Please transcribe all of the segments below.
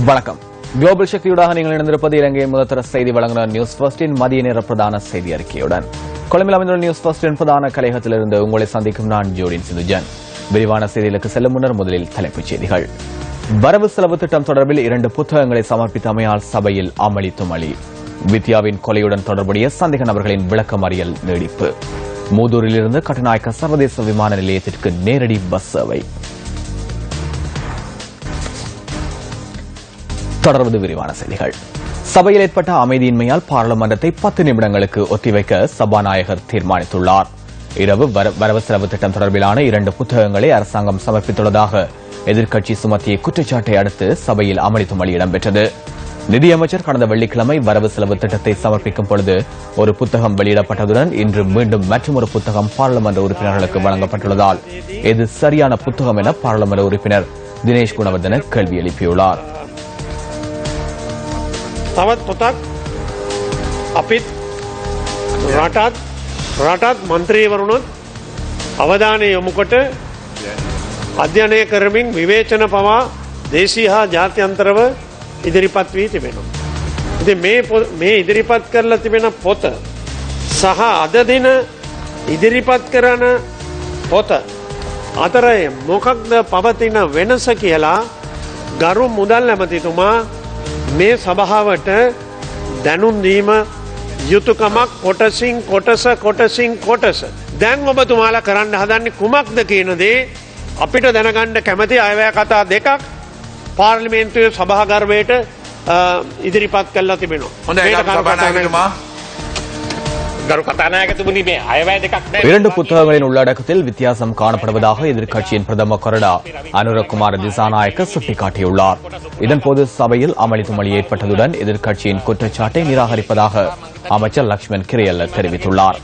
வணக்கம். குளோபல் சக்தியுடன் நீங்கள் இணைந்திருப்பது இலங்கையின் முதற்தர செய்தி வழங்குனர் நியூஸ் ஃபர்ஸ்டின் மதிய நேர பிரதான செய்தி அறிக்கையுடன். கொழும்பில் அமைந்துள்ள நியூஸ் ஃபர்ஸ்டின் பிரதான கலையகத்திலிருந்து உங்களை சந்திக்கும் நான் ஜோடின் சிந்துஜன். விரிவான செய்திகளுக்கு செல்லும் முன்னர் முதலில் தலைப்புச் செய்திகள். வரவு செலவு திட்டம் தொடர்பில் 2 புத்தகங்களை சமர்ப்பித்தமையால் சபையில் அமளி துமளி. வித்யாவின் கொலையுடன் தொடர்புடைய சந்தேக நபர்களின் விளக்கமறியல் நீடிப்பு. மூதூரிலிருந்து கட்டுநாயக்க சர்வதேச விமான நிலையத்திற்கு நேரடி பஸ் சேவை. தொடர்வது விரிவான செய்திகள். சபையில் ஏற்பட்ட அமைதியின்மையால் பாராளுமன்றத்தை 10 நிமிடங்களுக்கு ஒத்திவைக்க சபாநாயகர் தீர்மானித்துள்ளார். இரவு வரவு செலவு திட்டம் தொடர்பிலான 2 புத்தகங்களை அரசாங்கம் சமர்ப்பித்துள்ளதாக எதிர்க்கட்சி சுமத்திய குற்றச்சாட்டை அடுத்து சபையில் அமளி துமளி இடம்பெற்றது. நிதியமைச்சர் கடந்த வெள்ளிக்கிழமை வரவு செலவு திட்டத்தை சமர்ப்பிக்கும் பொழுது ஒரு புத்தகம் வெளியிடப்பட்டதுடன் இன்று மீண்டும் மற்றொரு புத்தகம் பாராளுமன்ற உறுப்பினர்களுக்கு வழங்கப்பட்டுள்ளதால் இது சரியான புத்தகம் என பாராளுமன்ற உறுப்பினர் தினேஷ் குணவர்தன கேள்வி எழுப்பியுள்ளார். තවත් පොතක් අපිත් රටත් මන්ත්‍රීවරුණොත් අවධානය යොමුකොට අධ්‍යයනය කරමින් විවේචන පවා දේශීය හා ජාත්‍යන්තරව ඉදිරිපත් වී තිබෙනවා. ඉතින් මේ ඉදිරිපත් කරලා තිබෙන පොත සහ අද දින ඉදිරිපත් කරන පොත අතර මොකක්ද පවතින වෙනස කියලා ගරු මුදල් ඇමතිතුමා මේ සභාවට දැනුම් දීම යුතුයකමක් කොටස දැන් ඔබතුමාලා කරන්න හදන්නේ කුමක්ද කියන දේ අපිට දැනගන්න කැමති අයවැය කතා දෙකක් පාර්ලිමේන්තුවේ සභාගර්භයට ඉදිරිපත් කළා තිබෙනවා. இரண்டு புத்தகங்களின் உள்ளடக்கத்தில் வித்தியாசம் காணப்படுவதாக எதிர்க்கட்சியின் பிரதம கொறடா அனுரகுமார திசாநாயக்க சுட்டிக்காட்டியுள்ளார். இதன்போது சபையில் அமளி துமளி ஏற்பட்டதுடன் எதிர்க்கட்சியின் குற்றச்சாட்டை நிராகரிப்பதாக அமைச்சர் லக்ஷ்மன் கிரியல்ல தெரிவித்துள்ளார்.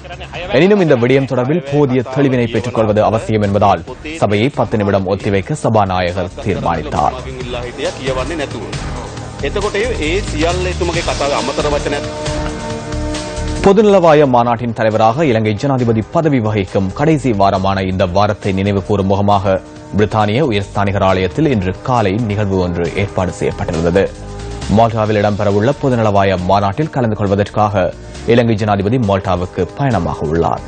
எனினும் இந்த விடயம் தொடர்பில் போதிய தெளிவினை பெற்றுக் கொள்வது அவசியம் என்பதால் சபையை 10 நிமிடம் ஒத்திவைக்க சபாநாயகர் தீர்மானித்தார். பொதுநலவாய மாநாட்டின் தலைவராக இலங்கை ஜனாதிபதி பதவி வகிக்கும் கடைசி வாரமான இந்த வாரத்தை நினைவு கூறும் முகமாக பிரித்தானிய உயர்ஸ்தானிகர் ஆலயத்தில் இன்று காலை நிகழ்வு ஒன்று ஏற்பாடு செய்யப்பட்டிருந்தது. மால்டாவில் இடம்பெறவுள்ள பொதுநலவாய மாநாட்டில் கலந்து கொள்வதற்காக இலங்கை ஜனாதிபதி மால்டாவுக்கு பயணமாக உள்ளார்.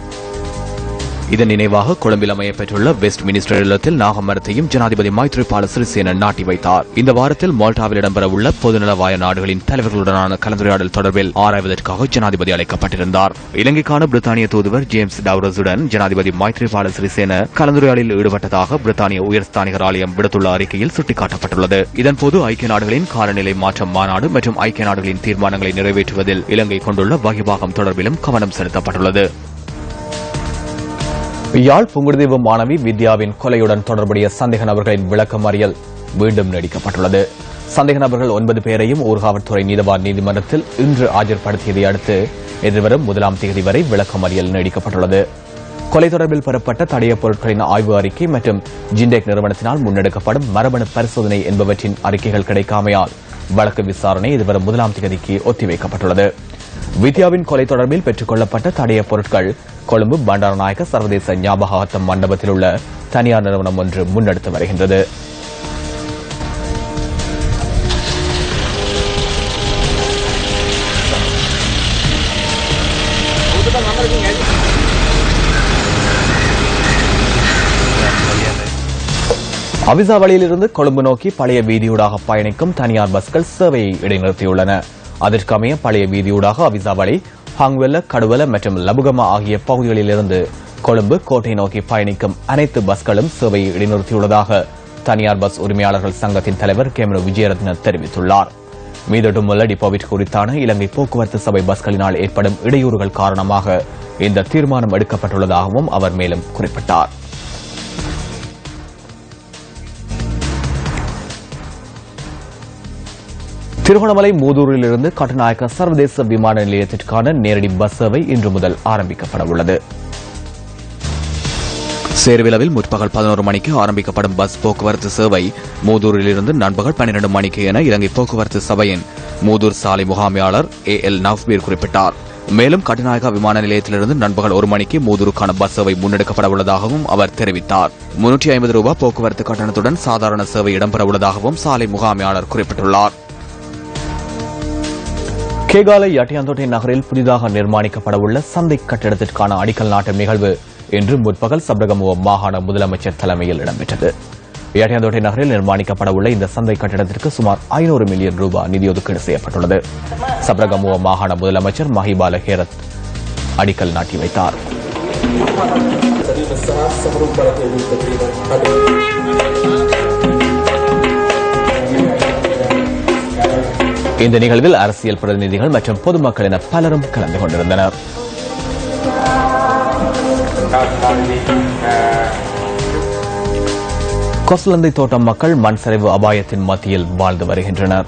இதன் நினைவாக கொழும்பில் அமையப்பெற்றுள்ள வெஸ்ட் மினிஸ்டர் இல்லத்தில் நாகமரத்தையும் ஜனாதிபதி மைத்ரிபால சிறிசேன நாட்டி வைத்தார். இந்த வாரத்தில் மால்டாவில் இடம்பெறவுள்ள பொதுநலவாய நாடுகளின் தலைவர்களுடனான கலந்துரையாடல் தொடர்பில் ஆராய்வதற்காக ஜனாதிபதி அழைக்கப்பட்டிருந்தார். இலங்கைக்கான பிரித்தானிய தூதுவர் ஜேம்ஸ் டவுரஸுடன் ஜனாதிபதி மைத்ரிபால சிறிசேன கலந்துரையாடலில் ஈடுபட்டதாக பிரித்தானிய உயர்ஸ்தானிகர் ஆலயம் விடுத்துள்ள அறிக்கையில் சுட்டிக்காட்டப்பட்டுள்ளது. இதன்போது ஐக்கிய நாடுகளின் காலநிலை மாற்றம் மாநாடு மற்றும் ஐக்கிய நாடுகளின் தீர்மானங்களை நிறைவேற்றுவதில் இலங்கை கொண்டுள்ள வகிபாகம் தொடர்பிலும் கவனம் செலுத்தப்பட்டுள்ளது. யாழ் புங்குடுதீவு மாணவி வித்யாவின் கொலையுடன் தொடர்புடைய சந்தேக நபர்களின் விளக்கமறியல் மீண்டும் நீடிக்கப்பட்டுள்ளது. சந்தேக நபர்கள் 9 பேரையும் ஊர்காவல்துறை நீதவான் நீதிமன்றத்தில் இன்று ஆஜர்படுத்தியதை அடுத்து எதிர்வரும் 1ஆம் தேதி வரை விளக்கமறியல் நீடிக்கப்பட்டுள்ளது. கொலை தொடர்பில் பெறப்பட்ட தடயப் பொருட்களின் ஆய்வு அறிக்கை மற்றும் ஜிண்டெக் நிறுவனத்தினால் முன்னெடுக்கப்படும் மரபணு பரிசோதனை என்பவற்றின் அறிக்கைகள் கிடைக்காமையால் வழக்கு விசாரணை எதிர்வரும் 1ஆம் தேதிக்கு ஒத்திவைக்கப்பட்டுள்ளது. வித்யாவின் கொலை தொடர்பில் பெற்றுக் கொள்ளப்பட்ட தடயப் பொருட்கள் கொழும்பு பண்டாரநாயக்க சர்வதேச ஞாபகார்த்த மண்டபத்தில் உள்ள தனியார் நிறுவனம் ஒன்று முன்னெடுத்து வருகின்றது. அவிசாவளியிலிருந்து கொழும்பு நோக்கி பழைய வீதியூடாக பயணிக்கும் தனியார் பஸ்கள் சேவையை இடைநிறுத்தியுள்ளன. அதற்கமைய பழைய வீதியூடாக அவிசாவளி, ஹாங்வெல்ல, கடுவல மற்றும் லபுகமா ஆகிய பகுதிகளிலிருந்து கொழும்பு கோட்டை நோக்கி பயணிக்கும் அனைத்து பஸ்களும் சேவையை இடைநிறுத்தியுள்ளதாக தனியார் பஸ் உரிமையாளர்கள் சங்கத்தின் தலைவர் கேமரு விஜயரத்ன தெரிவித்துள்ளார். மீதொட்டுமுள்ள டிப்போவிட் குறித்தான இலங்கை போக்குவரத்து சபை பஸ்களினால் ஏற்படும் இடையூறுகள் காரணமாக இந்த தீர்மானம் எடுக்கப்பட்டுள்ளதாகவும் அவர் மேலும் குறிப்பிட்டார். திருகோணமலை மூதூரிலிருந்து கட்டுநாயக்க சர்வதேச விமான நிலையத்திற்கான நேரடி பஸ் சேவை இன்று முதல் ஆரம்பிக்கப்பட உள்ளது. சேர்விலவில் முற்பகல் 11 மணிக்கு ஆரம்பிக்கப்படும் பஸ் போக்குவரத்து சேவை மூதூரிலிருந்து நண்பகல் 12 மணிக்கு என இலங்கை போக்குவரத்து சபையின் மூதூர் சாலை முகாமையாளர் AL நவ்பீர் குறிப்பிட்டார். மேலும் கட்டுநாயக்கா விமான நிலையத்திலிருந்து நண்பகல் 1 மணிக்கு மூதூருக்கான பஸ் சேவை முன்னெடுக்கப்பட உள்ளதாகவும் அவர் தெரிவித்தார். 350 ரூபாய் போக்குவரத்து கட்டணத்துடன் சாதாரண சேவை இடம்பெற உள்ளதாகவும் சாலை முகாமையாளர் குறிப்பிட்டுள்ளார். கேகாலை யட்டியாந்தோட்டை நகரில் புதிதாக நிர்மாணிக்கப்பட உள்ள சந்தை கட்டிடத்திற்கான அடிக்கல் நாட்டும் நிகழ்வு இன்று முற்பகல் சப்ரகமுவ மாகாண முதலமைச்சர் தலைமையில் இடம்பெற்றது. யட்டியாந்தோட்டை நகரில் நிர்மாணிக்கப்பட உள்ள இந்த சந்தை கட்டிடத்திற்கு சுமார் 500 மில்லியன் ரூபாய் நிதி ஒதுக்கீடு செய்யப்பட்டுள்ளது. சப்ரகமுவ மாகாண முதலமைச்சர் மஹிபால ஹேரத் அடிக்கல் நாட்டி வைத்தார். இந்த நிகழ்வில் அரசியல் பிரதிநிதிகள் மற்றும் பொதுமக்கள் என பலரும் கலந்து கொண்டிருந்தனர். கொஸ்லந்தை தோட்டம் மக்கள் மண் சரிவு அபாயத்தின் மத்தியில் வாழ்ந்து வருகின்றனர்.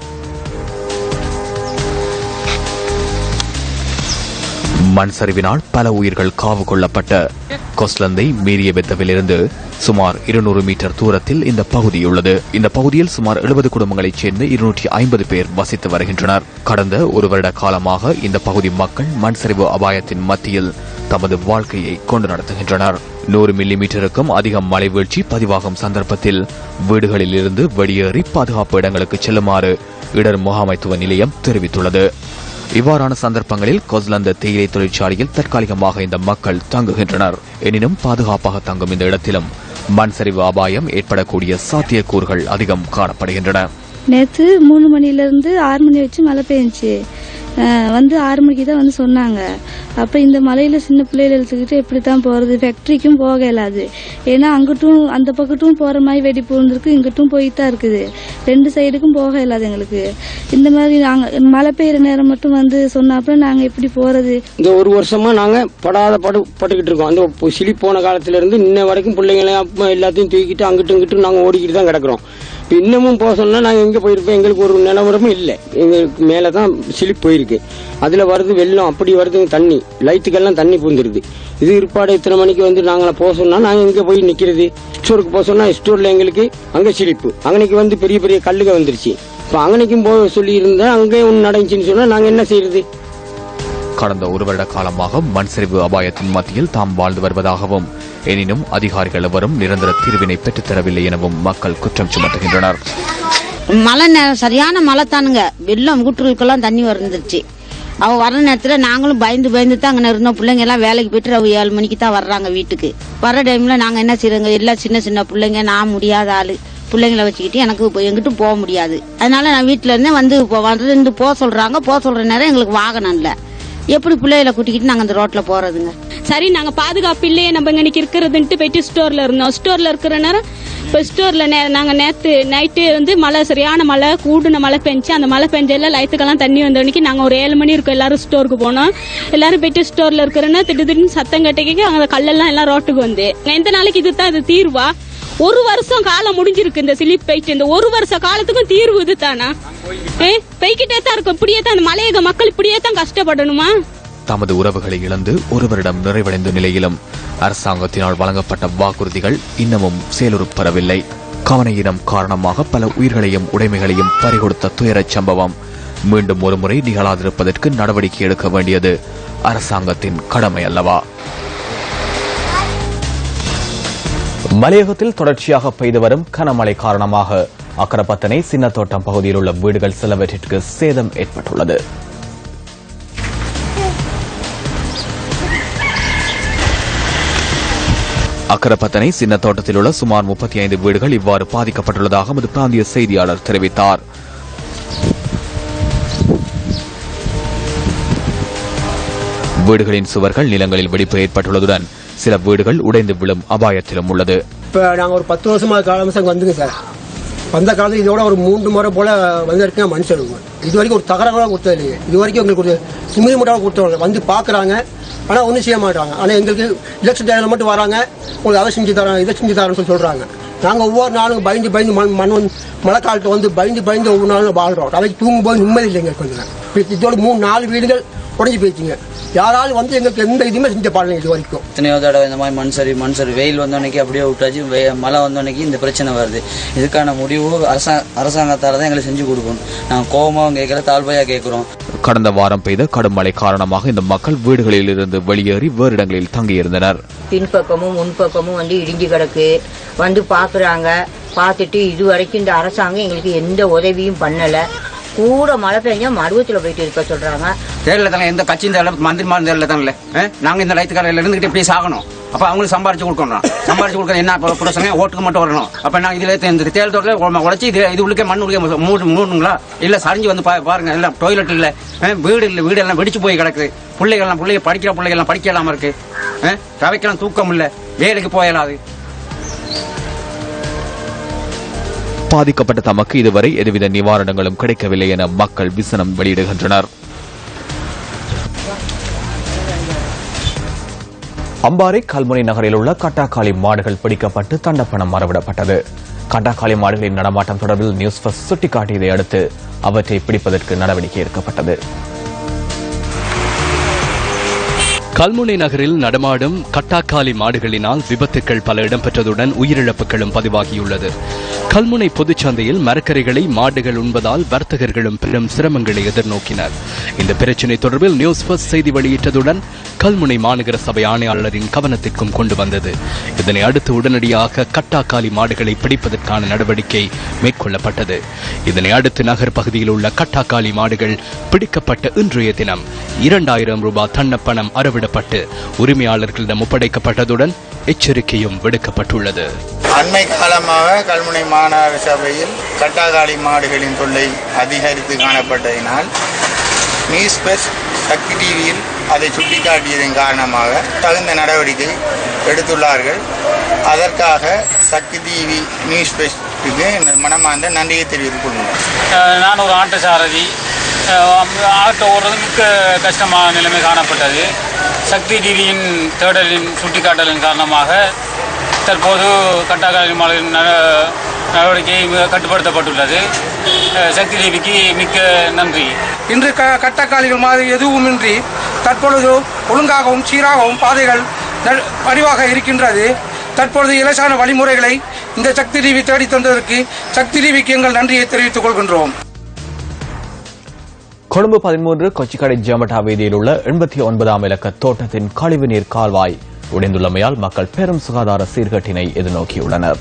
மண் சரிவினால் பல உயிர்கள் காவு கொள்ளப்பட்ட கொஸ்லந்தை மீரியபெத்தவிலிருந்து சுமார் 200 மீட்டர் தூரத்தில் இந்த பகுதி உள்ளது. இந்த பகுதியில் சுமார் 70 குடும்பங்களைச் சேர்ந்த 250 பேர் வசித்து வருகின்றனர். கடந்த 1 வருட காலமாக இந்த பகுதி மக்கள் மண் சரிவு அபாயத்தின் மத்தியில் தமது வாழ்க்கையை கொண்டு நடத்துகின்றனர். 100 மில்லிமீட்டருக்கும் அதிகம் மழை வீழ்ச்சி பதிவாகும் சந்தர்ப்பத்தில் வீடுகளில் இருந்து வெளியேறி பாதுகாப்பு இடங்களுக்கு செல்லுமாறு இடர் முகாமைத்துவ நிலையம் தெரிவித்துள்ளது. இவ்வாறான சந்தர்ப்பங்களில் கொஸ்லந்த தேயிலை தொழிற்சாலையில் தற்காலிகமாக இந்த மக்கள் தங்குகின்றனர். எனினும் பாதுகாப்பாக தங்கும் இந்த இடத்திலும் மண் சரிவு அபாயம் ஏற்படக்கூடிய சாத்தியக்கூறுகள் அதிகம் காணப்படுகின்றன. நேற்று 3 மணிலிருந்து 6 மணி வச்சு மழை பெஞ்சிச்சு. 6 மணிக்கு தான் சொன்னாங்க. அப்போ இந்த மலையில சின்ன பிள்ளைகளை எடுத்துக்கிட்டு எப்படித்தான் போறது, ஃபேக்டரிக்கும் போக இயலாது. ஏன்னா அங்கிட்டும் அந்த பக்கட்டும் போற மாதிரி வெடிப்பு இருந்திருக்கு, இங்கிட்டும் போயிட்டு தான் இருக்குது. 2 சைடுக்கும் போக இயலாது எங்களுக்கு. இந்த மாதிரி நாங்க மழை பெய்யுற நேரம் மட்டும் சொன்னாப்புல நாங்க எப்படி போறது? இந்த 1 வருஷமா நாங்க பட்டுக்கிட்டு இருக்கோம். அந்த சிலி போன காலத்துல இருந்து இன்ன வரைக்கும் பிள்ளைங்களை எல்லாத்தையும் தூக்கிட்டு அங்கிட்டும் இங்கிட்டும் நாங்க ஓடிக்கிட்டு தான் கிடக்குறோம். இன்னமும் போக சொன்னா நாங்க எங்க போயிருப்போம்? எங்களுக்கு ஒரு நிலவரமும் இல்லை. எங்களுக்கு மேலதான் சிலிப் போயிருக்கு. அதுல வருது வெள்ளம், அப்படி வருது தண்ணி, லைட்டுக்கெல்லாம் தண்ணி பூந்துருது. இது இருப்பாடு இத்தனை மணிக்கு நாங்கள போக சொன்னா நாங்க எங்க போய் நிக்கிறது? ஸ்டோருக்கு போக சொன்னா ஸ்டோர்ல எங்களுக்கு அங்க சிலிப்பு, அங்கனைக்கு பெரிய பெரிய கல்லுக வந்துருச்சு. இப்ப அங்கனைக்கும் போக சொல்லி இருந்தா அங்கே ஒண்ணு நடந்துச்சுன்னு சொன்னா நாங்க என்ன செய்யறது? கடந்த 1 வருட காலமாக மண் சரிவு அபாயத்தின் மத்தியில் தாம் வாழ்ந்து வருவதாகவும், எனினும் அதிகாரிகள் எவரும் நிரந்தர தீர்வினை பெற்றுத்தரவில்லை எனவும் மக்கள் குற்றம் சுமத்துகின்றனர். மழை சரியான மழை தானுங்க. வெள்ளம் கூட்டுகளுக்கெல்லாம் தண்ணி வந்துருச்சு. அவ வர நேரத்துல நாங்களும் பயந்து தான் அங்கே இருந்தோம். பிள்ளைங்க எல்லாம் வேலைக்கு போயிட்டு அவ 7 மணிக்கு தான் வர்றாங்க வீட்டுக்கு. வர டைம்ல நாங்க என்ன செய்யறோங்க? எல்லாம் சின்ன பிள்ளைங்க, நான் முடியாத ஆளு, பிள்ளைங்களை வச்சுக்கிட்டு எனக்கு எங்கிட்டும் போக முடியாது. அதனால நான் வீட்டுல இருந்தே போக சொல்ற நேரம் எங்களுக்கு வாகனம் இல்ல. எப்படி பிள்ளைகளை கூட்டிக்கிட்டு நாங்க அந்த ரோட்ல போறதுங்க? சரி, நாங்க பாதுகாப்பு இல்லையே நம்ம இன்னைக்கு இருக்கிறதுன்ட்டு போயிட்டு ஸ்டோர்ல இருந்தோம். ஸ்டோர்ல இருக்கிற நேரம் இப்ப ஸ்டோர்ல நாங்க நேத்து நைட்டு மழை, சரியான மழை, கூடுன மழை பெஞ்சு. அந்த மழை பெஞ்சல லைட்டுக்கெல்லாம் தண்ணி வந்தவனைக்கு நாங்க ஒரு 7 மணி இருக்கும் எல்லாரும் ஸ்டோருக்கு போனோம். எல்லாரும் போயிட்டு ஸ்டோர்ல இருக்கிறன்னா திடீர்னு சத்தம் கட்டிக்க அங்க கல்லெல்லாம் எல்லாம் ரோட்டுக்கு வந்து எந்த நாளைக்கு இதுதான் இது தீர்வா? 1 வருஷம் காலம் முடிஞ்சிருக்கு இந்த சிலிப் போயிட்டு. இந்த 1 வருஷ காலத்துக்கும் தீர்வு இதுதானா? போய்கிட்டே தான் இருக்கும். இப்படியே தான் அந்த மலையக மக்கள் இப்படியே தான் கஷ்டப்படணுமா? தமது உறவுகளை இழந்து 1 வருடம் நிறைவடைந்த நிலையிலும் அரசாங்கத்தினால் வழங்கப்பட்ட வாக்குறுதிகள் இன்னமும் செயலுறுப்பெறவில்லை. கவனையினம் காரணமாக பல உயிர்களையும் உடைமைகளையும் பறிகொடுத்த துயரச் சம்பவம் மீண்டும் ஒருமுறை நிகழாதிருப்பதற்கு நடவடிக்கை எடுக்க வேண்டியது அரசாங்கத்தின் கடமை அல்லவா? மலையகத்தில் தொடர்ச்சியாக பெய்து வரும் கனமழை காரணமாக அக்கரப்பத்தனை சின்னத்தோட்டம் பகுதியில் உள்ள வீடுகள் சிலவற்றிற்கு சேதம் ஏற்பட்டுள்ளது. அக்கரப்பத்தனை சின்னத்தோட்டத்தில் உள்ள சுமார் 35 வீடுகள் இவ்வாறு பாதிக்கப்பட்டுள்ளதாக எமது பிராந்திய செய்தியாளர் தெரிவித்தார். வீடுகளின் சுவர்கள் நிலங்களில் வெடிப்பு ஏற்பட்டுள்ளதுடன் சில வீடுகள் உடைந்து விழும் அபாயத்திலும் உள்ளது. இப்ப நாங்க ஒரு 10 வருஷமா காலமாக வந்துங்க சார். வந்த காலத்துல இதோட ஒரு 3 முறை போல வந்திருக்கேன் மனுஷனுங்க. இது வரைக்கும் ஒரு தகராறு கொடுத்தது இல்லையே. இது வரைக்கும் எங்களுக்கு ஒரு சிமிரி மட்டும் கொடுத்தவங்க பாக்குறாங்க, ஆனா ஒன்றும் செய்ய மாட்டாங்க. ஆனா எங்களுக்கு எலெக்ஷன் டைம்ல மட்டும் வராங்க, உங்களுக்கு அதை செஞ்சு தரோம் இதை செஞ்சு தரோம்னு சொல்றாங்க. நாங்க ஒவ்வொரு நாளும் பயந்து மழை காலத்தை பயந்து ஒவ்வொரு நாளும் வாழ்றோம். அவைக்கு தூங்கும்போது நிம்மதி இல்லைங்க. கொஞ்சம் இதோட 3-4 வீடுகள் உடஞ்சி போயிடுச்சுங்க. யாராலும் எங்களுக்கு எந்த இதுவுமே செஞ்ச பாடல இது வரைக்கும். எத்தனையோ தடவை இந்த மாதிரி மண் சரி வெயில் வந்தோன்னைக்கு அப்படியே விட்டாச்சு, மழை வந்தோன்னைக்கு இந்த பிரச்சனை வருது. இதுக்கான முடிவு அரசாங்கத்தால தான் எங்களுக்கு செஞ்சு கொடுக்கணும். நாங்கள் கோபமாகவும் கேட்கல, தாழ்வையாக கேட்குறோம். கடந்த வாரம் பெய்த கடும் மழை காரணமாக இந்த மக்கள் வீடுகளில் இருந்து வெளியேறி வேறு இடங்களில் தங்கியிருந்தனர். பின்பக்கமும் முன்பக்கமும் இடிஞ்சு கிடக்கு வந்து பாக்குறாங்க. பார்த்துட்டு இதுவரைக்கும் இந்த அரசாங்கம் எங்களுக்கு எந்த உதவியும் பண்ணல. கூட மழை பெஞ்சா மடுவத்துல போயிட்டு இருக்க சொல்றாங்க. தேர்தல தானே எந்த கட்சியும் தேர்தல மந்திரி தேர்தல தானே நாங்க இந்த லைத்துக்காரையில இருந்துகிட்டு இப்படி சாகணும். அப்ப அவங்களுக்கு சம்பாரிச்சு கொடுக்கணும். சம்பாரிச்சு கொடுக்க என்ன பிரச்சனை? ஓட்டுக்கு மட்டும் வரணும். அப்ப நாங்க இதுல இந்த தேர்தல் உழைச்சி இது உள்ளே மண் உள்ளே மூடுங்களா இல்ல சரிஞ்சு வந்து பாருங்க. எல்லாம் டாய்லெட் இல்ல, வீடு இல்ல, வீடு எல்லாம் வெடிச்சு போய் கிடக்குது. பிள்ளைங்க படிக்கிற பிள்ளைகள் படிக்க இல்லாம இருக்கு. தவைக்கெல்லாம் தூக்கம் இல்ல, வேலைக்கு போயலாது. பாதிக்கப்பட்ட தமக்கு இதுவரை எதுவித நிவாரணங்களும் கிடைக்கவில்லை என மக்கள் விசனம் வெளியிடுகின்றனர். அம்பாறை கல்முனை நகரில் உள்ள கட்டாக்காளி மாடுகள் பிடிக்கப்பட்டு தண்டப்பணம் மறவிடப்பட்டது. கட்டாக்காளி மாடுகளின் நடமாட்டம் தொடர்பில் நியூஸ் ஃபர்ஸ்ட் சுட்டிக்காட்டியதை அடுத்து அவற்றை பிடிப்பதற்கு நடவடிக்கை எடுக்கப்பட்டது. கல்முனை நகரில் நடமாடும் கட்டாக்காலி மாடுகளினால் விபத்துக்கள் பல இடம்பெற்றதுடன் உயிரிழப்புகளும் பதிவாகியுள்ளது. கல்முனை பொதுச்சந்தையில் மரக்கரைகளை மாடுகள் உண்பதால் வர்த்தகர்களும் பெரும் சிரமங்களை எதிர்நோக்கினர். இந்த பிரச்சினை தொடர்பில் நியூஸ் ஃபர்ஸ்ட் செய்தி வெளியிட்டதுடன் கல்முனை மாநகர சபை ஆணையாளரின் கவனத்திற்கும் கொண்டு வந்தது. இதனை அடுத்து உடனடியாக கட்டாக்காலி மாடுகளை பிடிப்பதற்கான நடவடிக்கை மேற்கொள்ளப்பட்டது. இதனை அடுத்து நகர் பகுதியில் உள்ள கட்டாக்காலி மாடுகள் பிடிக்கப்பட்ட இன்றைய தினம் 2000 ரூபாய் தண்டப்பணம் அறவிடப்பட்டு உரிமையாளர்களிடம் ஒப்படைக்கப்பட்டதுடன் எச்சரிக்கையும் விடுக்கப்பட்டுள்ளது. அண்மை காலமாக கல்முனை மாநகர சபையில் கட்டாக்காளி மாடுகளின் தொல்லை அதிகரித்து காணப்பட்டதினால் நியூஸ் ஃபர்ஸ்ட் சக்தி டிவியில் அதை சுட்டிக்காட்டியதன் காரணமாக தகுந்த நடவடிக்கை எடுத்துள்ளார்கள். அதற்காக சக்தி டிவி நியூஸ் ஃபர்ஸ்டுக்கு மனமார்ந்த நன்றியை தெரிவித்துக் கொள்கிறேன். நான் ஒரு ஆட்டோ சாரதி. ஆட்டோ ஓடுறது மிக்க கஷ்டமான நிலைமை காணப்பட்டது. சக்தி டிவியின் தேடலின் சுட்டிக்காட்டலின் காரணமாக தற்போது கட்டாக்காளி மாடுகளின் நடவடிக்கை கட்டுப்படுத்தப்பட்டுள்ளது. சக்தி டிவிக்கு மிக்க நன்றி. இன்று கட்டக்காலிகள் மாதிரி எதுவுமின்றி தற்பொழுது ஒழுங்காகவும் சீராகவும் பாதைகள் வடிவாக இருக்கின்றது. தற்பொழுது இலசான வழிமுறைகளை இந்த சக்தி டிவி தேடி தந்ததற்கு சக்தி டிவிக்கு எங்கள் நன்றியை தெரிவித்துக் கொள்கின்றோம். கொழும்பு 13 கொச்சிக்கடை ஜமட்டா வீதியில் உள்ள 89ஆம் இலக்க தோட்டத்தின் கழிவுநீர் கால்வாய் உடைந்துள்ளமையால் மக்கள் பெரும் சுகாதார சீர்கேட்டினை எதிர்நோக்கியுள்ளனர்.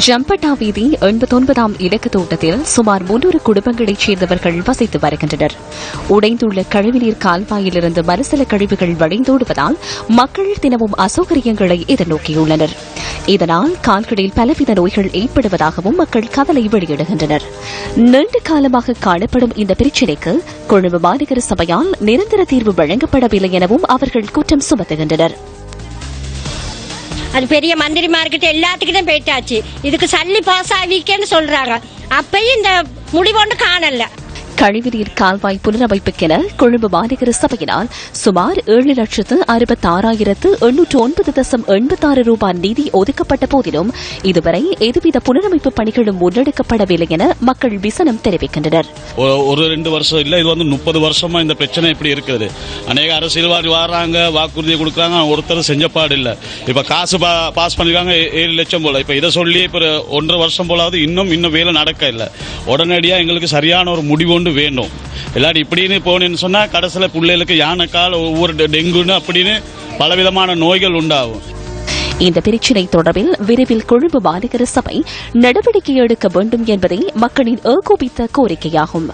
ஜம்பட்டா வீதி 89ஆம் இலக்க தோட்டத்தில் சுமார் 300 குடும்பங்களைச் சேர்ந்தவர்கள் வசித்து வருகின்றனர். உடைந்துள்ள கழிவுநீர் கால்வாயிலிருந்து மறுசில கழிவுகள் வழிந்தோடுவதால் மக்கள் தினமும் அசௌகரியங்களை எதிர்நோக்கியுள்ளனர். இதனால் கால்களில் பலவித நோய்கள் ஏற்படுவதாகவும் மக்கள் கவலை வெளியிடுகின்றனர். நீண்ட காலமாக காணப்படும் இந்த பிரச்சினைக்கு கொழும்பு மாநகர சபையால் நிரந்தர தீர்வு வழங்கப்படவில்லை எனவும் அவர்கள் குற்றம் சுமத்துகின்றனர். அது பெரிய மந்திரிமார்கிட்ட எல்லாத்துக்கிட்டும் போயிட்டாச்சு. இதுக்கு சல்லி பாஸ் ஆகிக்கன்னு சொல்றாங்க. அப்பயும் இந்த முடிவொன்று காணல. கழிவுநீர் கால்வாய் புனரமைப்புக்கென கொழும்பு மாநகர சபையினால் சுமார் 7,06,809.86 ரூபாய் நிதி ஒதுக்கப்பட்ட போதிலும் இதுவரை எதுவித புனரமைப்பு பணிகளும் முன்னெடுக்கப்படவில்லை என மக்கள் விசனம் தெரிவிக்கின்றனர். ஒரு 2 வருஷம் இல்ல, இது 30 வருஷமா இந்த பிரச்சனை இப்படி இருக்குது. அநேக அரசியல்வாதி வராங்க, வாக்குறுதியை கொடுக்குறாங்க, ஒருத்தர் செஞ்சப்பாடு இல்ல. இப்ப காசு பாஸ் பண்ணிருக்காங்க 7 லட்சம் போல. இப்ப இதை சொல்லி இப்ப 1.5 வருஷம் போலாவது இன்னும் வேலை நடக்க இல்ல. உடனடியா எங்களுக்கு சரியான ஒரு முடிவு வேண்டும். எல்லாரும் இப்படின்னு போனேன்னு சொன்னா கடைசியில பிள்ளைகளுக்கு யானைக்கால் ஒவ்வொரு டெங்குன்னு அப்படின்னு பலவிதமான நோய்கள் உண்டாகும். இந்த பிரச்சினை தொடர்பில் விரைவில் கொழும்பு மாநகர சபை நடவடிக்கை எடுக்க வேண்டும் என்பதே மக்களின் ஏகோபித்த கோரிக்கையாகும்.